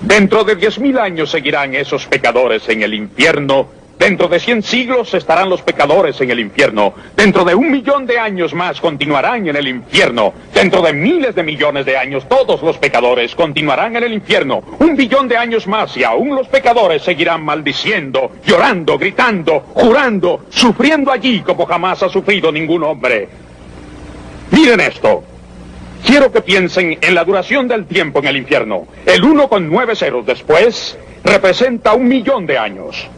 Dentro de 10,000 años seguirán esos pecadores en el infierno. Dentro de 100 siglos estarán los pecadores en el infierno. Dentro de 1,000,000 de años más continuarán en el infierno. Dentro de miles de millones de años todos los pecadores continuarán en el infierno. 1,000,000,000 de años más y aún los pecadores seguirán maldiciendo, llorando, gritando, jurando, sufriendo allí como jamás ha sufrido ningún hombre. Miren esto. Quiero que piensen en la duración del tiempo en el infierno. El 1 con 9 ceros después representa 1,000,000 de años.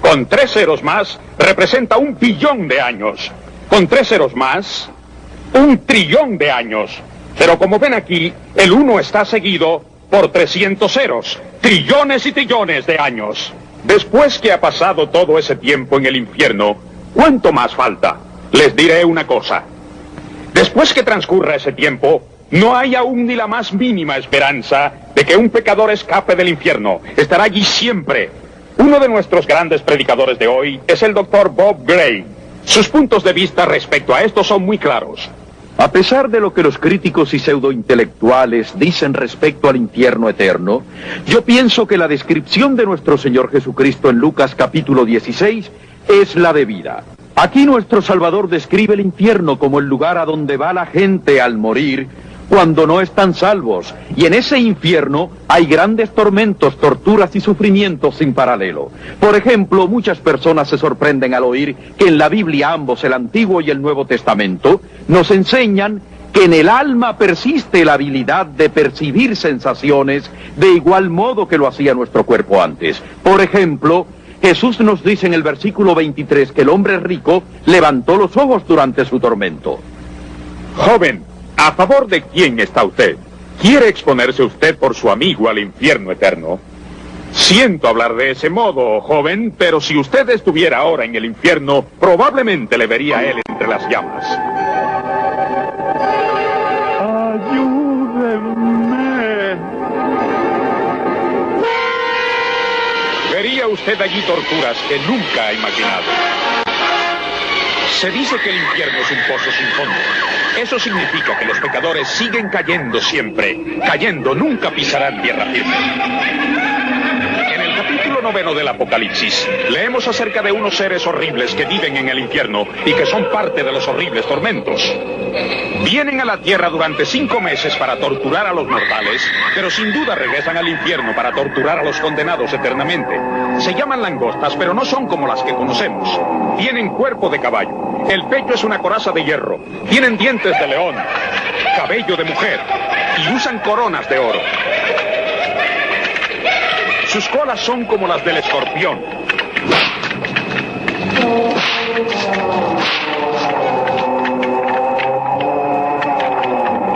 Con 3 ceros más representa 1,000,000,000 de años. Con 3 ceros más, 1,000,000,000,000 de años. Pero como ven aquí, el 1 está seguido por 300 ceros. Trillones y trillones de años. Después que ha pasado todo ese tiempo en el infierno, ¿cuánto más falta? Les diré una cosa. Después que transcurra ese tiempo, no hay aún ni la más mínima esperanza de que un pecador escape del infierno. Estará allí siempre. Uno de nuestros grandes predicadores de hoy es el Dr. Bob Gray. Sus puntos de vista respecto a esto son muy claros. A pesar de lo que los críticos y pseudointelectuales dicen respecto al infierno eterno, yo pienso que la descripción de nuestro Señor Jesucristo en Lucas capítulo 16 es la debida. Aquí nuestro Salvador describe el infierno como el lugar a donde va la gente al morir cuando no están salvos. Y en ese infierno hay grandes tormentos, torturas y sufrimientos sin paralelo. Por ejemplo, muchas personas se sorprenden al oír que en la Biblia ambos, el Antiguo y el Nuevo Testamento, nos enseñan que en el alma persiste la habilidad de percibir sensaciones de igual modo que lo hacía nuestro cuerpo antes. Por ejemplo, Jesús nos dice en el versículo 23 que el hombre rico levantó los ojos durante su tormento. Joven, ¿a favor de quién está usted? ¿Quiere exponerse usted por su amigo al infierno eterno? Siento hablar de ese modo, joven, pero si usted estuviera ahora en el infierno, probablemente le vería a él entre las llamas. Ayúdenme. Vería usted allí torturas que nunca ha imaginado. Se dice que el infierno es un pozo sin fondo. Eso significa que los pecadores siguen cayendo siempre. Cayendo, nunca pisarán tierra firme. En el capítulo 9 del Apocalipsis, leemos acerca de unos seres horribles que viven en el infierno y que son parte de los horribles tormentos. Vienen a la tierra durante 5 meses para torturar a los mortales, pero sin duda regresan al infierno para torturar a los condenados eternamente. Se llaman langostas, pero no son como las que conocemos. Tienen cuerpo de caballo, el pecho es una coraza de hierro, tienen dientes de león, cabello de mujer y usan coronas de oro. Sus colas son como las del escorpión.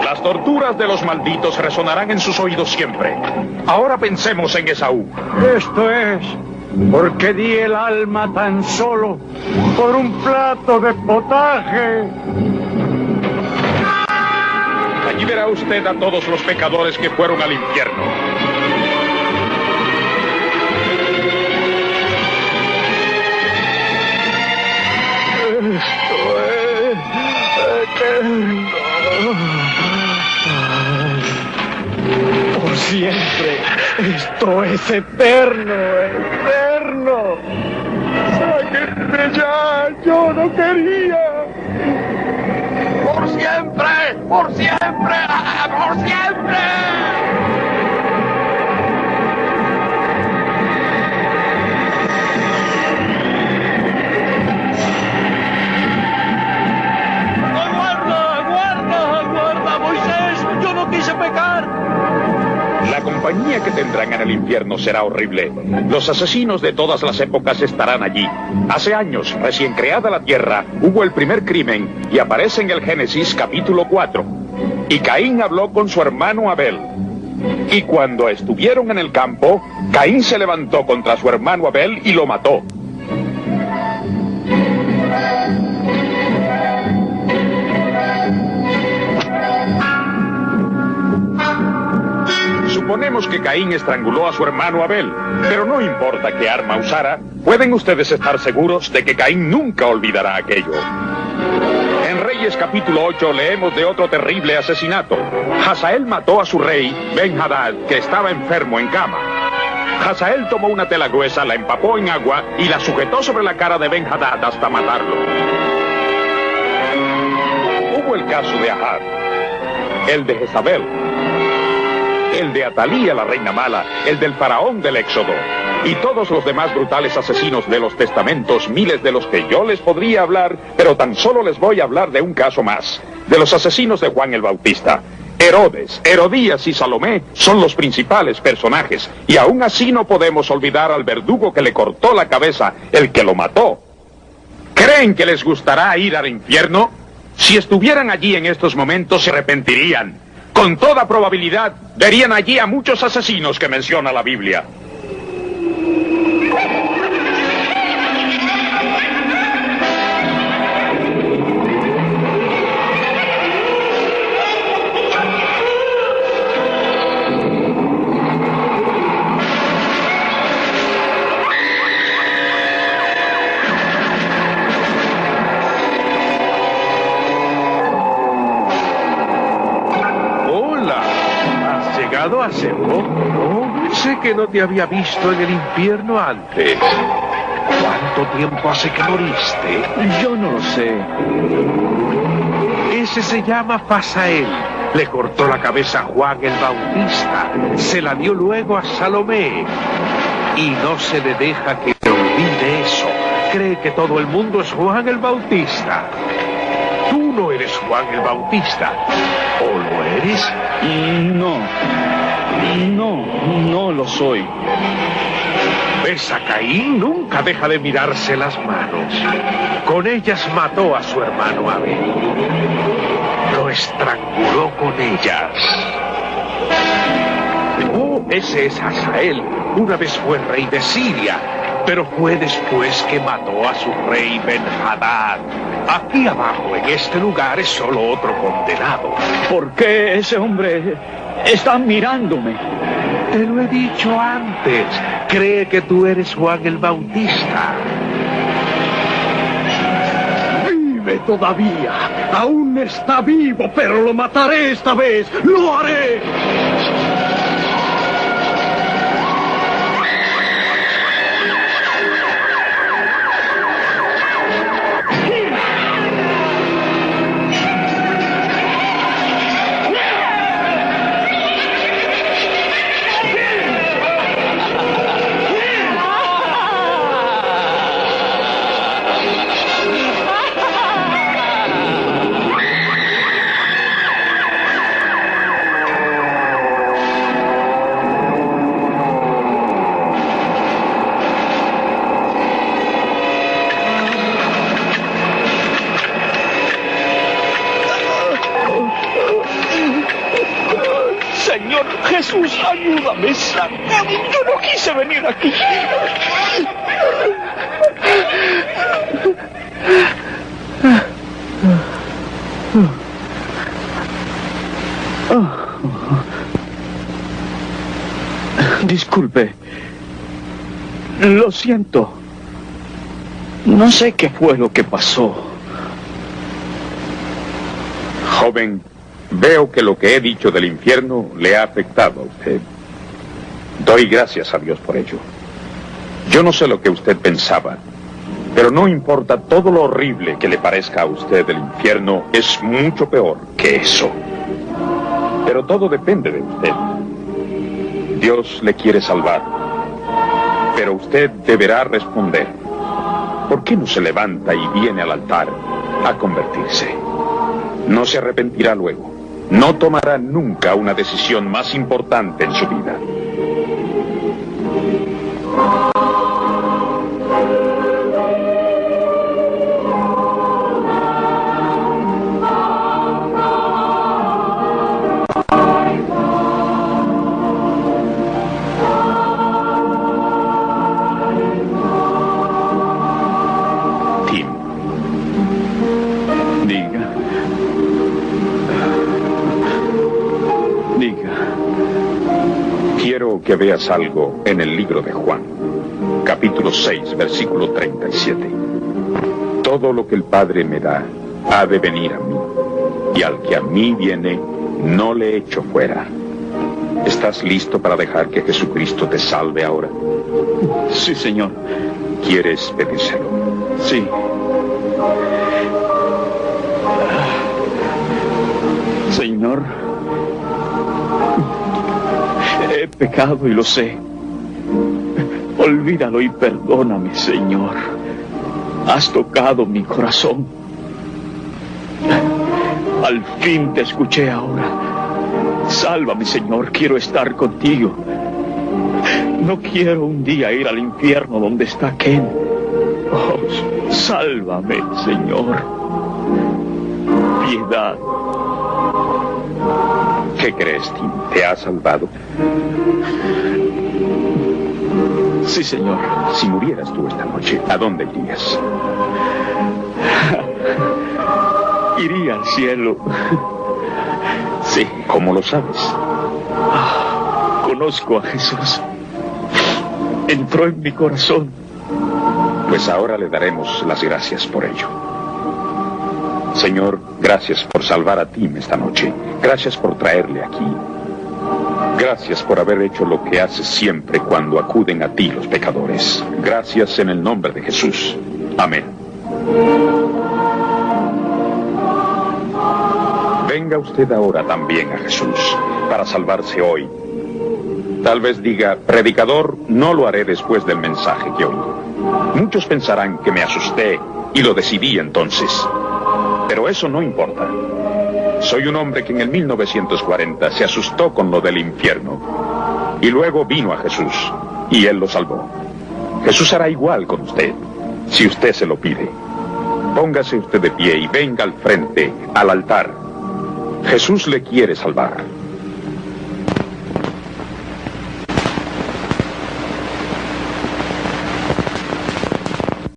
Las torturas de los malditos resonarán en sus oídos siempre. Ahora pensemos en Esaú. Esto es porque di el alma tan solo por un plato de potaje. Allí verá usted a todos los pecadores que fueron al infierno. Esto es eterno. Por siempre. Esto es eterno, eterno. Sáquenme ya, yo no quería. ¡Por siempre! ¡Por siempre! ¡Por siempre! ¡Aguarda, Moisés! ¡Yo no quise pecar! La La compañía que tendrán en el infierno será horrible. Los asesinos de todas las épocas estarán allí. Hace años, recién creada la tierra, hubo el primer crimen y aparece en el Génesis capítulo 4. Y Caín habló con su hermano Abel. Y cuando estuvieron en el campo, Caín se levantó contra su hermano Abel y lo mató. Suponemos que Caín estranguló a su hermano Abel, pero no importa qué arma usara, pueden ustedes estar seguros de que Caín nunca olvidará aquello. En Reyes capítulo 8 leemos de otro terrible asesinato. Hazael mató a su rey, Ben-Hadad, que estaba enfermo en cama. Hazael tomó una tela gruesa, la empapó en agua y la sujetó sobre la cara de Ben-Hadad hasta matarlo. Hubo el caso de Ahab, el de Jezabel, el de Atalía, la reina mala, el del faraón del Éxodo, y todos los demás brutales asesinos de los testamentos, miles de los que yo les podría hablar, pero tan solo les voy a hablar de un caso más, de los asesinos de Juan el Bautista. Herodes, Herodías y Salomé son los principales personajes, y aún así no podemos olvidar al verdugo que le cortó la cabeza, el que lo mató. ¿Creen que les gustará ir al infierno? Si estuvieran allí en estos momentos se arrepentirían. Con toda probabilidad, verían allí a muchos asesinos que menciona la Biblia. ¿Llegado hace poco? Sé que no te había visto en el infierno antes. ¿Cuánto tiempo hace que moriste? Yo no lo sé. Ese se llama Fasael. Le cortó la cabeza a Juan el Bautista. Se la dio luego a Salomé. Y no se le deja que olvide eso. Cree que todo el mundo es Juan el Bautista. Tú no eres Juan el Bautista. ¿O lo eres? No lo soy. ¿Ves a Caín? Nunca deja de mirarse las manos. Con ellas mató a su hermano Abel. Lo estranguló con ellas. Oh, ese es Hazael. Una vez fue rey de Siria, pero fue después que mató a su rey Ben-Hadad. Aquí abajo, en este lugar, es solo otro condenado. ¿Por qué ese hombre está mirándome? Te lo he dicho antes. Cree que tú eres Juan el Bautista. Vive todavía. Aún está vivo, pero lo mataré esta vez. ¡Lo haré! Señor Jesús, ayúdame, sálvame. Yo no quise venir aquí. Disculpe. Lo siento. No sé qué fue lo que pasó. Joven, veo que lo que he dicho del infierno le ha afectado a usted. Doy gracias a Dios por ello. Yo no sé lo que usted pensaba, pero no importa todo lo horrible que le parezca a usted el infierno, es mucho peor que eso. Pero todo depende de usted. Dios le quiere salvar, pero usted deberá responder. ¿Por qué no se levanta y viene al altar a convertirse? No se arrepentirá luego. no tomará nunca una decisión más importante en su vida. Quiero que veas algo en el libro de Juan, capítulo 6, versículo 37. Todo lo que el Padre me da ha de venir a mí, y al que a mí viene, no le echo fuera. ¿Estás listo para dejar que Jesucristo te salve ahora? Sí, Señor. ¿Quieres pedírselo? Sí. Señor, he pecado y lo sé. Olvídalo y perdóname, Señor. Has tocado mi corazón. Al fin te escuché ahora. Sálvame, Señor, quiero estar contigo. No quiero un día ir al infierno donde está Ken. Oh, sálvame, Señor. Piedad. ¿Qué crees, Tim? ¿Te ha salvado? Sí, Señor. Si murieras tú esta noche, ¿a dónde irías? Iría al cielo. Sí. ¿Cómo lo sabes? Conozco a Jesús. Entró en mi corazón. Pues ahora le daremos las gracias por ello. Señor, gracias por salvar a Tim esta noche. Gracias por traerle aquí. Gracias por haber hecho lo que haces siempre cuando acuden a ti los pecadores. Gracias en el nombre de Jesús. Amén. Venga usted ahora también a Jesús para salvarse hoy. Tal vez diga, predicador, no lo haré después del mensaje que oigo. Muchos pensarán que me asusté y lo decidí entonces. Pero eso no importa. Soy un hombre que en el 1940 se asustó con lo del infierno. Y luego vino a Jesús, y Él lo salvó. Jesús hará igual con usted, si usted se lo pide. Póngase usted de pie y venga al frente, al altar. Jesús le quiere salvar.